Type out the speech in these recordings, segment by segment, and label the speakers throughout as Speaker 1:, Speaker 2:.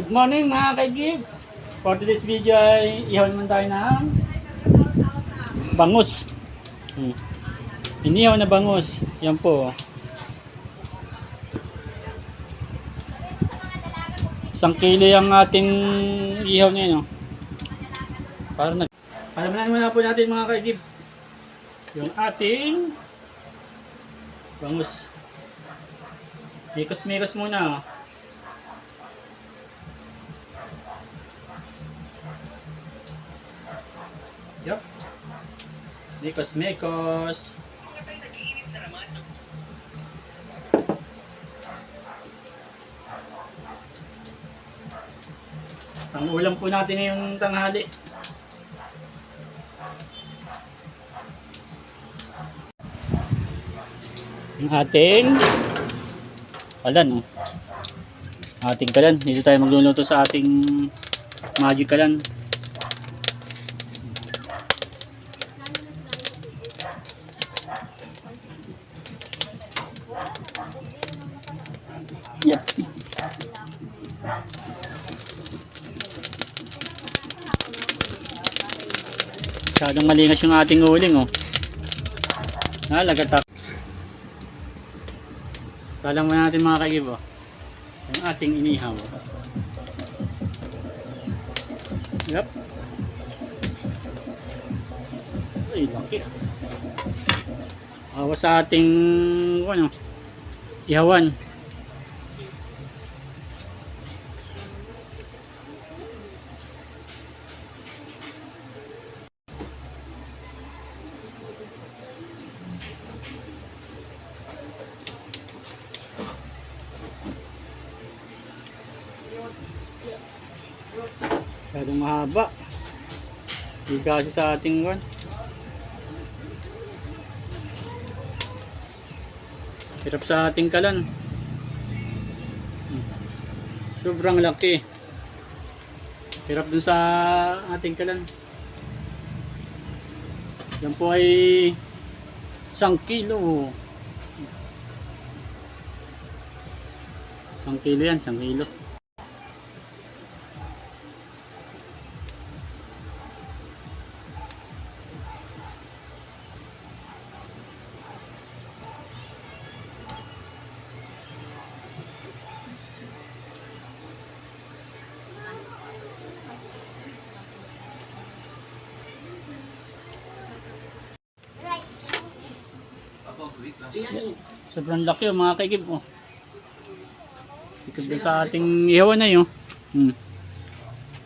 Speaker 1: Good morning mga kaigib. For today's video ay ihaw naman tayo ng bangus. Inihaw na bangus. Yan po. 1 kilo yung ating ihaw niya. No? Palaman muna po natin mga kaigib. Yung ating bangus. Mikos-mikos muna. Yup. Mikos-mikos. Ang ulam po natin ngayong tanghali. Yung ating kalan. Ating kalan. Dito tayo magluluto sa ating magic kalan. Yep. Masyadong malingas yung ating uling, oh. Lagatak. Salang mo natin mga kaigib, oh. Yung ating inihaw. Yep. Ay, laki. Awa sa ating ano, ihawan. Masyadong mahaba. Hindi kasi sa ating one. Hirap sa ating kalan. Sobrang laki. Hirap dun sa ating kalan. Yan po ay 1 kilo. 1 kilo yan, 1 kilo. Sobrang laki, oh, mga kaigib, oh. Sikip na sa ating ihawan na yun.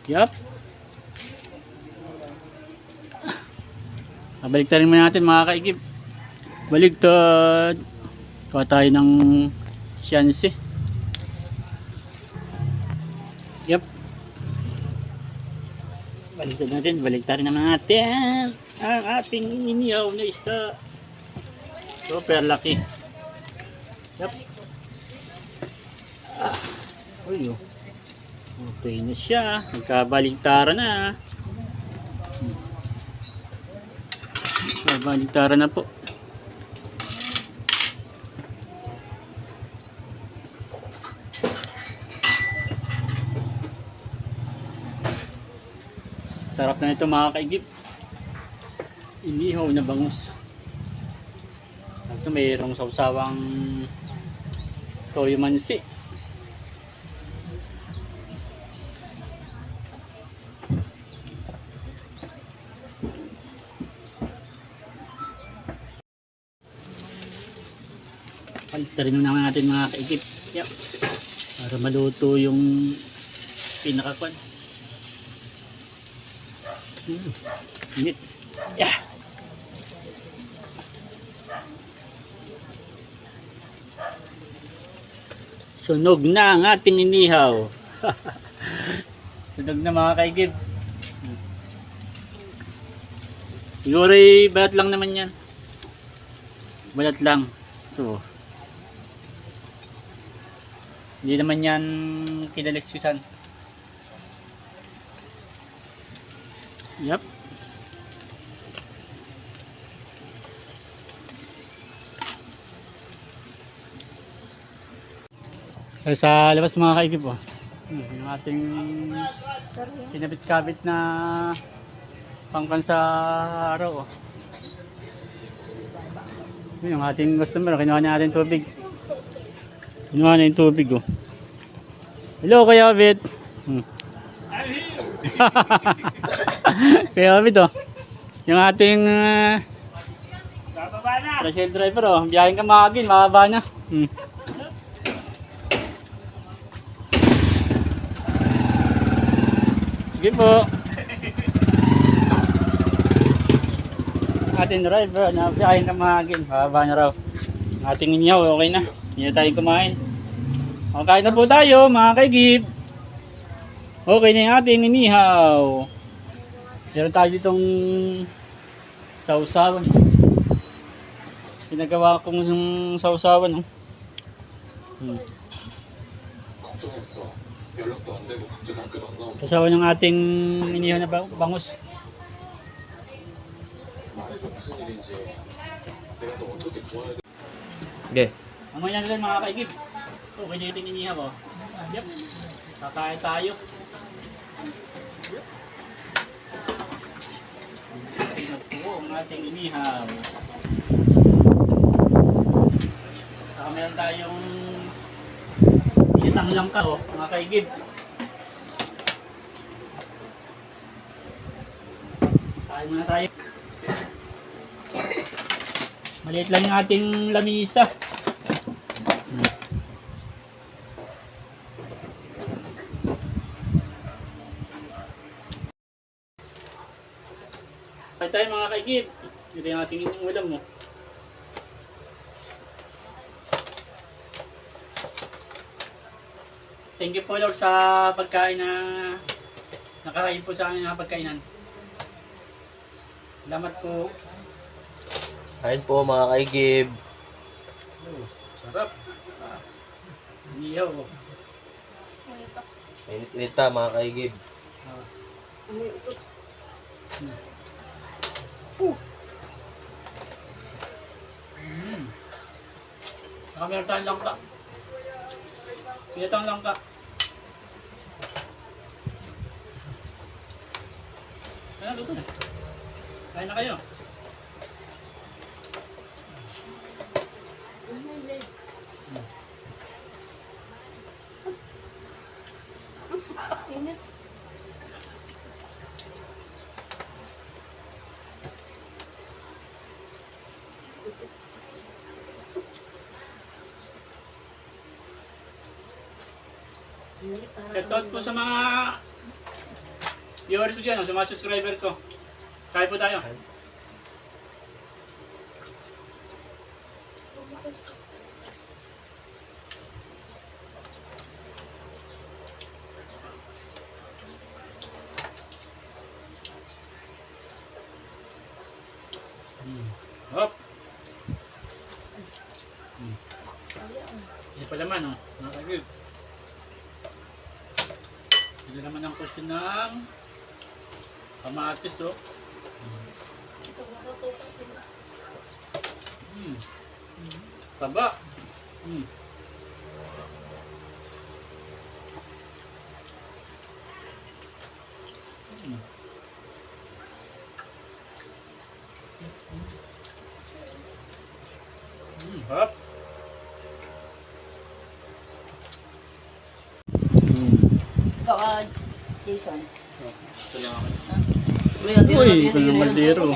Speaker 1: Yup. Baliktarin mo natin mga kaigib. Baligtad. Kuha tayo ng siyansi. Yup. Baligtad natin. Baliktarin naman natin ang ating inihaw na isda. Super laki. Yup. Uy, oh. Okay na siya. Nagkabaligtara na. Nagkabaligtara na po. Sarap na ito mga kaigib. Inihaw na bangus. Ito mayroong sawsawang toyo mansi. Palittarin naman natin mga kaigib. Yep. Para maluto yung pinakakwan. Init. Yeah. Sunog na ang ating inihaw. Sunog na mga kaigib. Siguro ay balat lang naman yan. Balat lang. So, hindi naman yan kinaliskisan. Yup. So, sa labas mga kaigib, oh. Yung ating kinabit-kabit na pangkan sa araw. Oh. Yung ating customer, kinuha niya natin tubig. Kinuha na yung tubig. Oh. Hello, Kuya Abit. Kuya Abit, oh. Yung ating tricycle driver, oh. Biyahin ka makagin, mahaba na. Sige po. Ating driver, biyahin ka makagin, mahaba na raw. Ating inyaw, okay na. Hindi na tayo kumain. Kain na po tayo, mga kaigib. Okay na yung ating inihaw. Meron tayo ditong sausawan. Pinagawa kong sausawan. Sausawan yung ating inihaw na bangus.
Speaker 2: Okay.
Speaker 1: Mamaya na lang mga kaigib. Okay na yung inihaw. Oh. Yep. Kakain tayo. Yep. Ito po ang ating inihaw. Saka meron tayong initang langka, oh, mga kaigib. Kain muna tayo. Maliit lang yung ating lamisa. Kain tayo mga kaigib. Ito yung ating ulam mo. Thank you po Lord sa pagkain na nakakain po sa amin ng pagkainan. Salamat po.
Speaker 2: Kain po mga kaigib.
Speaker 1: Sarap. Inihaw.
Speaker 2: Init-init ta mga kaigib. Saka meron tayong langka. Pinatang langka. Ayan, luto na. Kain na kayo.
Speaker 3: Init.
Speaker 1: Shoutout po sa mga viewers ko dyan, sa mga subscriber ko. Kain po tayo. Hop. Hindi pa laman, oh. Nakagib. Hindi naman ang question ng kamatis, oh. Taba. Hop.
Speaker 3: Ikaw, Jason.
Speaker 1: Uy, ito yung kaldero.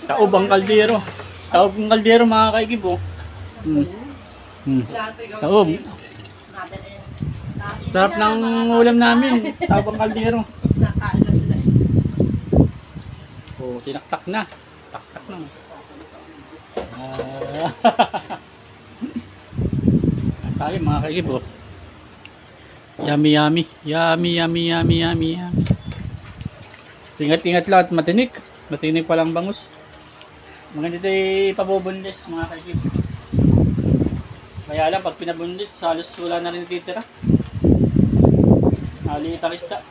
Speaker 1: Taob ang kaldero. Taob ang kaldero mga kaigib, oh. Taob. Sarap ng ulam namin. Taob ang kaldero. Oh, tinaktak na. Taktak na. Tayo mga kaigib, oh. Yummy, yummy. Yummy, yummy, yummy, yummy, yummy. Ingat-ingat lahat, matinik. Matinik palang bangus. Maganda ito ipabubundis mga kaigib. Kaya lang, pag pinabundis, halos wala na rin titira. Naliit ang isda.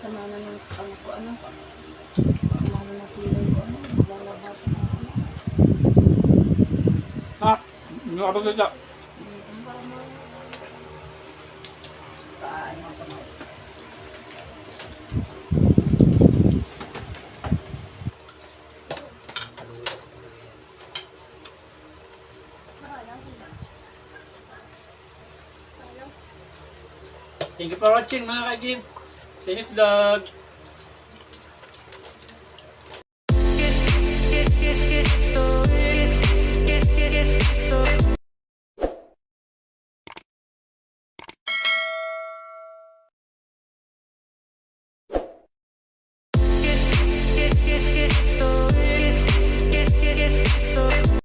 Speaker 3: sama na ng ano ko, ano. Ano na kilay ko, ano. Lalabas na ano.
Speaker 1: Ha? Hindi ako dito.
Speaker 3: Kaano ko na.
Speaker 2: Thank you for watching mga kaigib. See you next vlog.